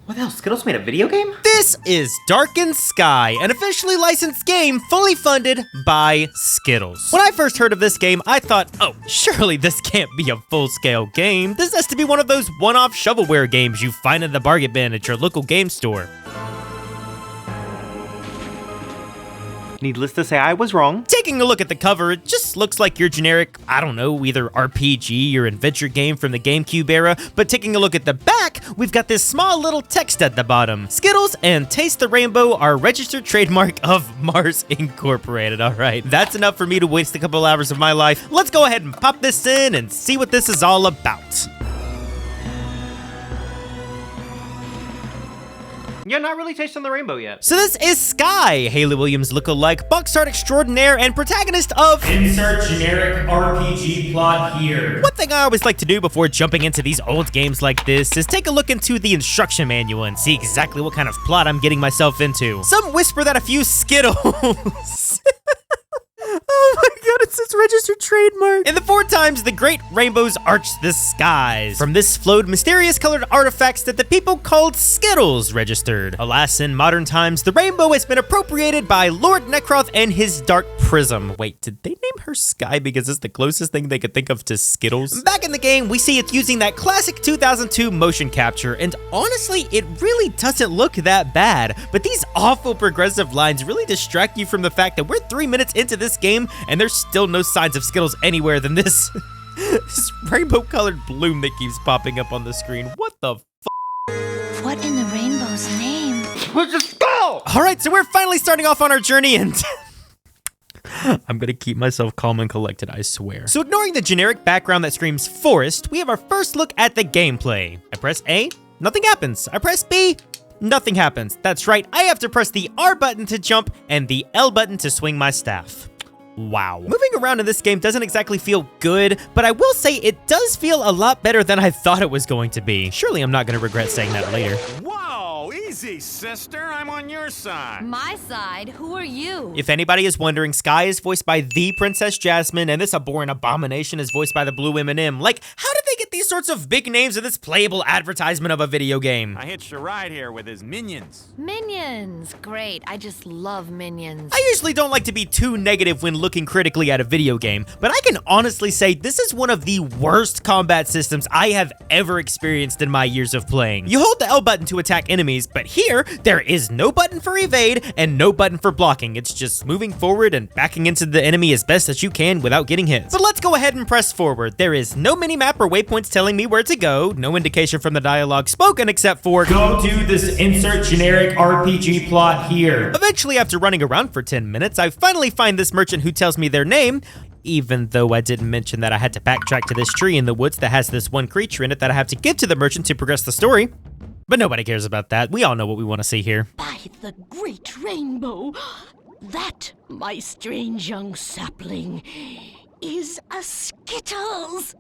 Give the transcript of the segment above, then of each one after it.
What the hell, Skittles made a video game? This is Darkened Skye, an officially licensed game fully funded by Skittles. When I first heard of this game, I thought, oh, surely this can't be a full-scale game. This has to be one of those one-off shovelware games you find in the bargain bin at your local game store. Needless to say, I was wrong. Taking a look at the cover, it just looks like your generic, I don't know, either RPG or adventure game from the GameCube era, but taking a look at the back, we've got this small little text at the bottom. Skittles and Taste the Rainbow are registered trademark of Mars Incorporated. All right, that's enough for me to waste a couple hours of my life. Let's go ahead and pop this in and see what this is all about. You're not really tasting the rainbow yet. So this is Skye, Hayley Williams lookalike, box art extraordinaire, and protagonist of Insert generic RPG plot here. One thing I always like to do before jumping into these old games like this is take a look into the instruction manual and see exactly what kind of plot I'm getting myself into. Some whisper that a few Skittles oh my god, it's its registered trademark. In the 4 times the great rainbows arched the skies. From this flowed mysterious colored artifacts that the people called Skittles registered. Alas, in modern times, the rainbow has been appropriated by Lord Necroth and his dark prism. Wait, did they name her Skye because it's the closest thing they could think of to Skittles? Back in the game, we see it's using that classic 2002 motion capture, and honestly, it really doesn't look that bad. But these awful progressive lines really distract you from the fact that we're 3 minutes into this game, and there's still no signs of Skittles anywhere than this rainbow-colored bloom that keeps popping up on the screen. What the f? What in the rainbow's name? Let's just go! All right, so we're finally starting off on our journey, and I'm gonna keep myself calm and collected, I swear. So ignoring the generic background that screams forest, we have our first look at the gameplay. I press A, nothing happens. I press B, nothing happens. That's right, I have to press the R button to jump and the L button to swing my staff. Wow. Moving around in this game doesn't exactly feel good, but I will say it does feel a lot better than I thought it was going to be. Surely I'm not gonna regret saying that later. Whoa, easy, sister. I'm on your side. My side? Who are you? If anybody is wondering, Skye is voiced by the Princess Jasmine, and this abhorrent abomination is voiced by the Blue M&M. Like, how did they get these sorts of big names in this playable advertisement of a video game? I hitched a ride here with his minions. Minions. Great. I just love minions. I usually don't like to be too negative when looking critically at a video game, but I can honestly say this is one of the worst combat systems I have ever experienced in my years of playing. You hold the L button to attack enemies, but here, there is no button for evade and no button for blocking. It's just moving forward and backing into the enemy as best as you can without getting hit. So let's go ahead and press forward. There is no minimap or waypoints telling me where to go, no indication from the dialogue spoken except for Go do this insert generic RPG plot here. Eventually, after running around for 10 minutes, I finally find this merchant who tells me their name, even though I didn't mention that I had to backtrack to this tree in the woods that has this one creature in it that I have to give to the merchant to progress the story. But nobody cares about that. We all know what we want to see here. By the great rainbow, that, my strange young sapling, is a Skittles.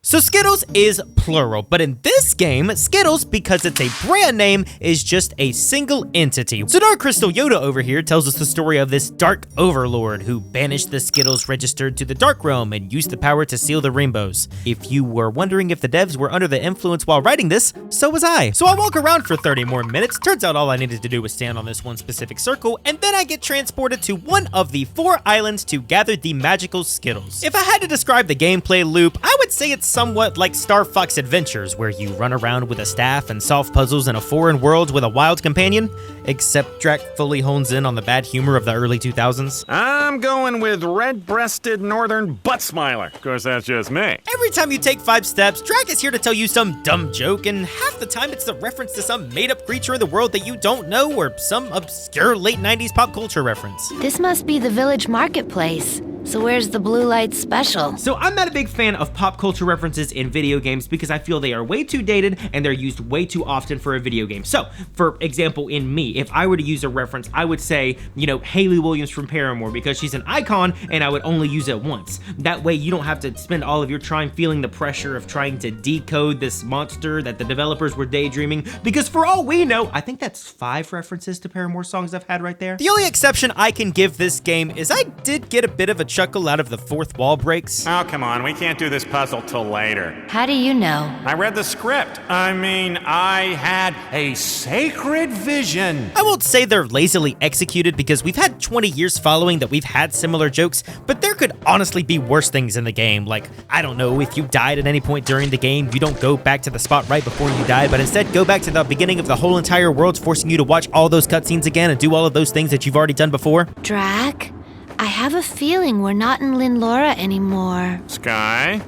So Skittles is plural, but in this game, Skittles, because it's a brand name, is just a single entity. So Dark Crystal Yoda over here tells us the story of this dark overlord who banished the Skittles registered to the Dark Realm and used the power to seal the rainbows. If you were wondering if the devs were under the influence while writing this, so was I. So I walk around for 30 more minutes. Turns out all I needed to do was stand on this one specific circle, and then I get transported to one of the 4 islands to gather the magical Skittles. If I had to describe the gameplay loop, I would say it's somewhat like Star Fox Adventures, where you run around with a staff and solve puzzles in a foreign world with a wild companion, except Drac fully hones in on the bad humor of the early 2000s. I'm going with red-breasted northern butt smiler. Of course, that's just me. Every time you take 5 steps, Drac is here to tell you some dumb joke, and half the time it's a reference to some made-up creature in the world that you don't know, or some obscure late 90s pop culture reference. This must be the village marketplace. So where's the blue light special? So I'm not a big fan of pop culture references in video games because I feel they are way too dated and they're used way too often for a video game. So, for example, in me, if I were to use a reference, I would say, you know, Hayley Williams from Paramore because she's an icon and I would only use it once. That way you don't have to spend all of your time feeling the pressure of trying to decode this monster that the developers were daydreaming, because for all we know, I think that's 5 references to Paramore songs I've had right there. The only exception I can give this game is I did get a bit of a chuckle chuckle out of the fourth wall breaks. Oh, come on, we can't do this puzzle till later. How do you know? I read the script. I had a sacred vision. I won't say they're lazily executed because we've had 20 years following that we've had similar jokes, but there could honestly be worse things in the game. Like, I don't know, if you died at any point during the game, you don't go back to the spot right before you died, but instead go back to the beginning of the whole entire world, forcing you to watch all those cutscenes again and do all of those things that you've already done before. Drac, I have a feeling we're not in Lynora anymore. Skye,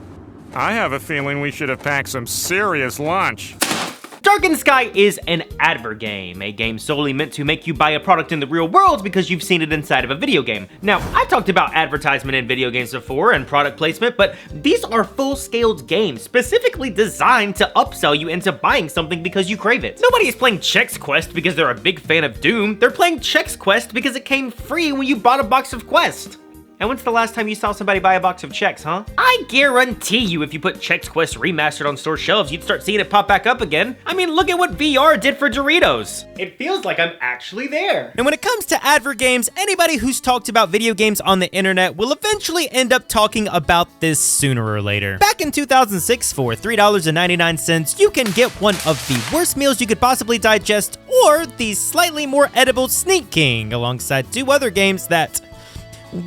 I have a feeling we should have packed some serious lunch. Darkened Skye is an advert game, a game solely meant to make you buy a product in the real world because you've seen it inside of a video game. Now, I've talked about advertisement in video games before and product placement, but these are full-scaled games specifically designed to upsell you into buying something because you crave it. Nobody is playing Chex Quest because they're a big fan of Doom. They're playing Chex Quest because it came free when you bought a box of Quest. And when's the last time you saw somebody buy a box of Chex, huh? I guarantee you if you put Chex Quest Remastered on store shelves, you'd start seeing it pop back up again. I mean, look at what VR did for Doritos. It feels like I'm actually there. And when it comes to advert games, anybody who's talked about video games on the internet will eventually end up talking about this sooner or later. Back in 2006, for $3.99, you can get one of the worst meals you could possibly digest, or the slightly more edible Sneak King, alongside two other games that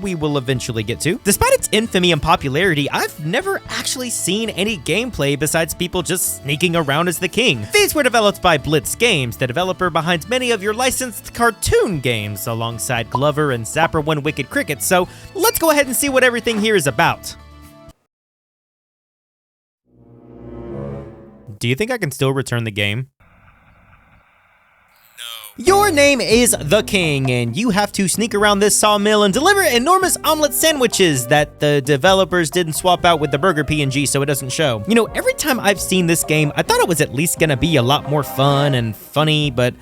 we will eventually get to. Despite its infamy and popularity, I've never actually seen any gameplay besides people just sneaking around as the king. These were developed by Blitz Games, the developer behind many of your licensed cartoon games, alongside Glover and Zapper One Wicked Cricket, so let's go ahead and see what everything here is about. Do you think I can still return the game? Your name is the King, and you have to sneak around this sawmill and deliver enormous omelet sandwiches that the developers didn't swap out with the burger PNG so it doesn't show. You know, every time I've seen this game, I thought it was at least gonna be a lot more fun and funny, but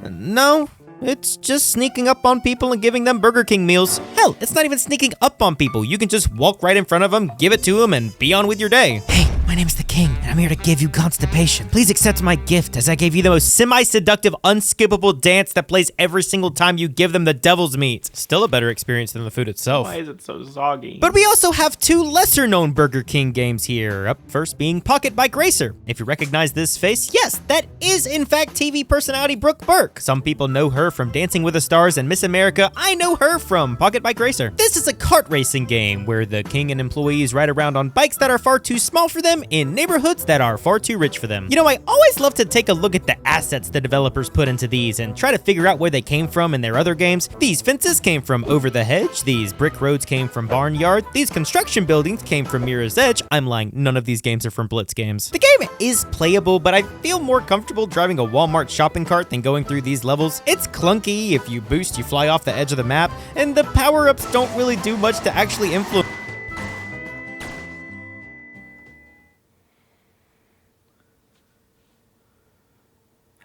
no. It's just sneaking up on people and giving them Burger King meals. Hell, it's not even sneaking up on people. You can just walk right in front of them, give it to them, and be on with your day. Hey, my name's the King, and I'm here to give you constipation. Please accept my gift, as I gave you the most semi-seductive, unskippable dance that plays every single time you give them the devil's meat. Still a better experience than the food itself. Why is it so soggy? But we also have two lesser-known Burger King games here. Up first being Pocket by Gracer. If you recognize this face, yes, that is in fact TV personality Brooke Burke. Some people know her from Dancing with the Stars and Miss America. I know her from Pocket by Gracer. This is a kart racing game where the king and employees ride around on bikes that are far too small for them in neighborhoods that are far too rich for them. You know, I always love to take a look at the assets the developers put into these and try to figure out where they came from in their other games. These fences came from Over the Hedge, these brick roads came from Barnyard, these construction buildings came from Mirror's Edge. I'm lying, none of these games are from Blitz Games. The game is playable, but I feel more comfortable driving a Walmart shopping cart than going through these levels. It's clunky. If you boost, you fly off the edge of the map, and the power-ups don't really do much to actually influence.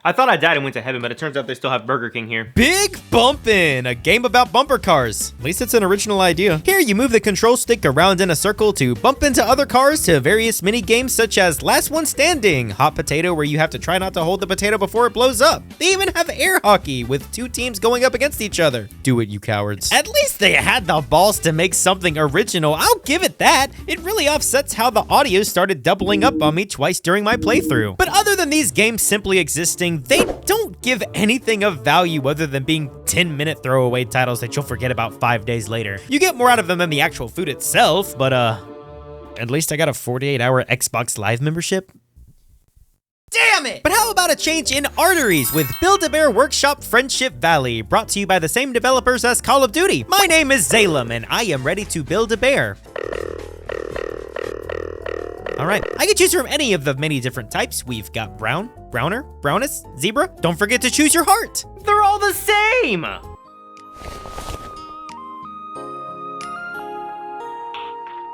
I thought I died and went to heaven, but it turns out they still have Burger King here. Big Bumpin', a game about bumper cars. At least it's an original idea. Here you move the control stick around in a circle to bump into other cars to various mini games such as Last One Standing, Hot Potato where you have to try not to hold the potato before it blows up. They even have air hockey with two teams going up against each other. Do it, you cowards. At least they had the balls to make something original. I'll give it that. It really offsets how the audio started doubling up on me twice during my playthrough. But other than these games simply existing, they don't give anything of value other than being 10-minute throwaway titles that you'll forget about 5 days later. You get more out of them than the actual food itself, but at least I got a 48-hour Xbox Live membership. Damn it! But how about a change in arteries with Build-A-Bear Workshop Friendship Valley, brought to you by the same developers as Call of Duty. My name is Zalem, and I am ready to build a bear. All right, I can choose from any of the many different types. We've got brown, browner, brownest, zebra. Don't forget to choose your heart. They're all the same!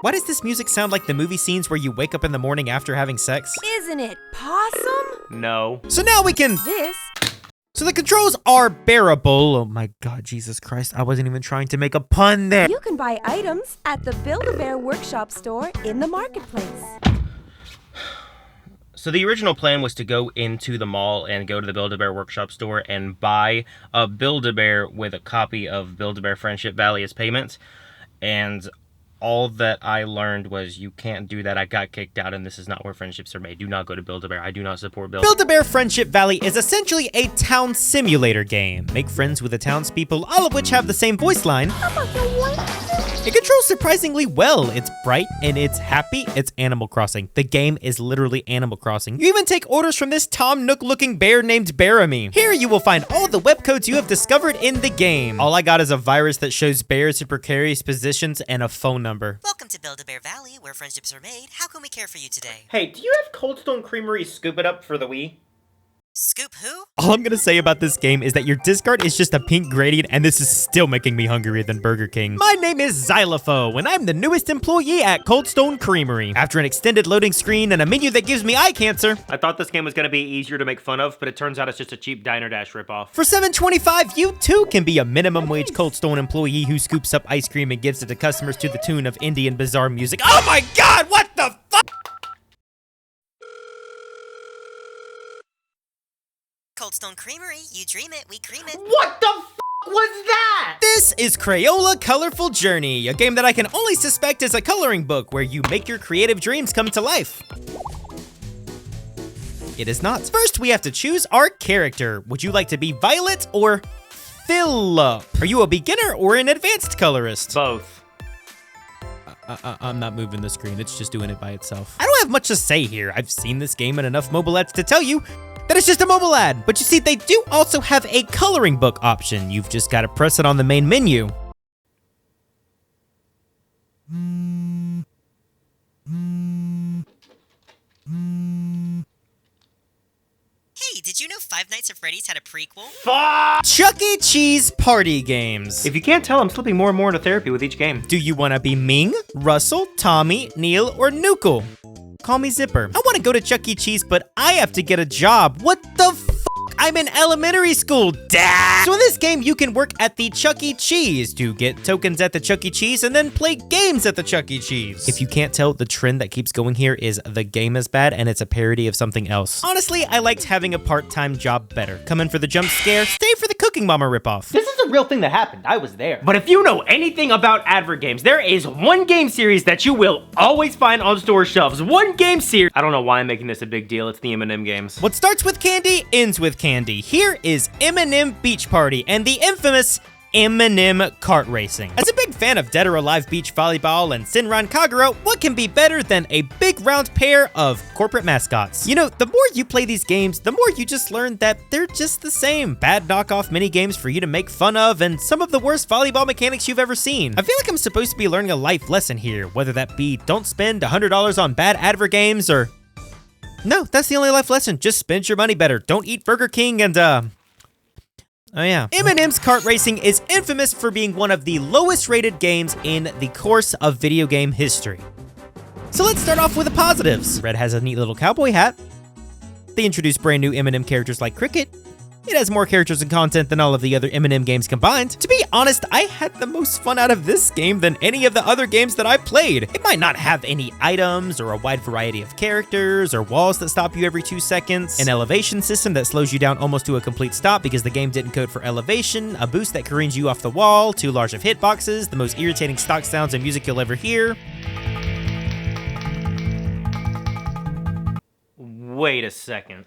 Why does this music sound like the movie scenes where you wake up in the morning after having sex? Isn't it possum? No. So now we can... This? So the controls are bearable. Oh my God, Jesus Christ. I wasn't even trying to make a pun there. You can buy items at the Build-A-Bear Workshop store in the marketplace. So the original plan was to go into the mall and go to the Build-A-Bear Workshop store and buy a Build-A-Bear with a copy of Build-A-Bear Friendship Valley as payment. And all that I learned was you can't do that. I got kicked out, and this is not where friendships are made. Do not go to Build-A-Bear. I do not support Build-A-Bear. Build-A-Bear Friendship Valley is essentially a town simulator game. Make friends with the townspeople, all of which have the same voice line. It controls surprisingly well. It's bright and it's happy. It's Animal Crossing. The game is literally Animal Crossing. You even take orders from this Tom Nook-looking bear named Baramy. Here you will find all the web codes you have discovered in the game. All I got is a virus that shows bears in precarious positions and a phone number. Welcome to Build-A-Bear Valley, where friendships are made. How can we care for you today? Hey, do you have Cold Stone Creamery Scoop It Up for the Wii? Scoop who? All I'm gonna say about this game is that your discard is just a pink gradient, and this is still making me hungrier than Burger King. My name is Xylopho, and I'm the newest employee at Cold Stone Creamery. After an extended loading screen and a menu that gives me eye cancer, I thought this game was gonna be easier to make fun of, but it turns out it's just a cheap Diner Dash ripoff. for $7.25, you too can be a minimum wage Cold Stone employee who scoops up ice cream and gives it to customers to the tune of Indian bizarre music. Oh my god, what the fuck? Cold Stone Creamery, you dream it, we cream it. What the f*** was that? This is Crayola Colorful Journey, a game that I can only suspect is a coloring book where you make your creative dreams come to life. It is not. First, we have to choose our character. Would you like to be Violet or Philip? Are you a beginner or an advanced colorist? Both. I'm not moving the screen, it's just doing it by itself. I don't have much to say here. I've seen this game in enough mobile ads to tell you that it's just a mobile ad. But you see, they do also have a coloring book option. You've just got to press it on the main menu. Hey, did you know Five Nights at Freddy's had a prequel? Chuck E. Cheese party games. If you can't tell, I'm slipping more and more into therapy with each game. Do you want to be Ming, Russell, Tommy, Neil, or Nukel? Call me Zipper. I want to go to Chuck E. Cheese, but I have to get a job. What the f***? I'm in elementary school, dad! So in this game, you can work at the Chuck E. Cheese to get tokens at the Chuck E. Cheese and then play games at the Chuck E. Cheese. If you can't tell, the trend that keeps going here is the game is bad and it's a parody of something else. Honestly, I liked having a part-time job better. Come in for the jump scare, stay for the Cooking Mama ripoff. This is a real thing that happened. I was there. But if you know anything about advert games, there is one game series that you will always find on store shelves. One game series. I don't know why I'm making this a big deal. It's the M&M games. What starts with candy ends with candy. Here is M&M Beach Party and the infamous M&M kart racing. As a big fan of Dead or Alive Beach Volleyball and Senran Kagura, what can be better than a big round pair of corporate mascots? You know, the more you play these games, the more you just learn that they're just the same. Bad knockoff mini games for you to make fun of and some of the worst volleyball mechanics you've ever seen. I feel like I'm supposed to be learning a life lesson here, whether that be don't spend $100 on bad advert games or... No, that's the only life lesson. Just spend your money better. Don't eat Burger King and, oh yeah. M&M's kart racing is infamous for being one of the lowest rated games in the course of video game history. So let's start off with the positives. Red has a neat little cowboy hat. They introduced brand new M&M characters like Cricket. It has more characters and content than all of the other M&M games combined. To be honest, I had the most fun out of this game than any of the other games that I played. It might not have any items or a wide variety of characters or walls that stop you every 2 seconds, an elevation system that slows you down almost to a complete stop because the game didn't code for elevation, a boost that careens you off the wall, too large of hitboxes, the most irritating stock sounds and music you'll ever hear. Wait a second.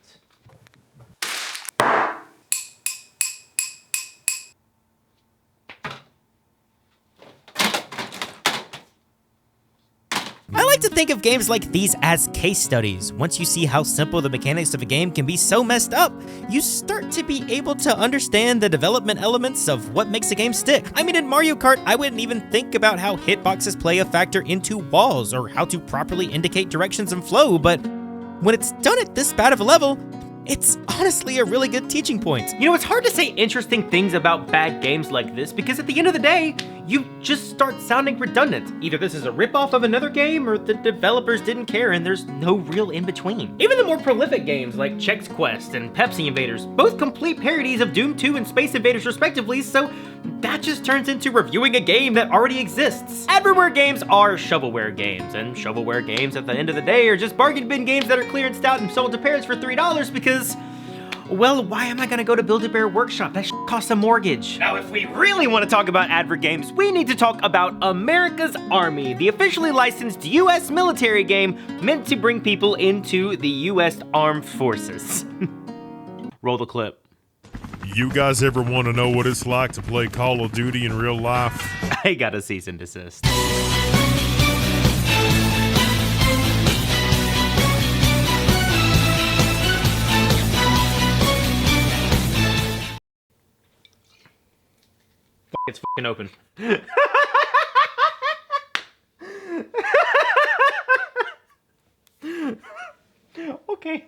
I like to think of games like these as case studies. Once you see how simple the mechanics of a game can be so messed up, you start to be able to understand the development elements of what makes a game stick. I mean, in Mario Kart, I wouldn't even think about how hitboxes play a factor into walls or how to properly indicate directions and flow, but when it's done at this bad of a level, it's honestly a really good teaching point. You know, it's hard to say interesting things about bad games like this because at the end of the day, you just start sounding redundant. Either this is a ripoff of another game or the developers didn't care and there's no real in-between. Even the more prolific games like Chex Quest and Pepsi Invaders, both complete parodies of Doom 2 and Space Invaders respectively, so that just turns into reviewing a game that already exists. Adverware games are shovelware games, and shovelware games at the end of the day are just bargain bin games that are clearanced out and sold to parents for $3 because Well, why am I gonna go to Build-A-Bear Workshop? That costs a mortgage. Now, if we really want to talk about advert games, we need to talk about America's Army, the officially licensed US military game meant to bring people into the US Armed Forces. Roll the clip. You guys ever want to know what it's like to play Call of Duty in real life? I got a cease and desist. It's fucking open. Okay.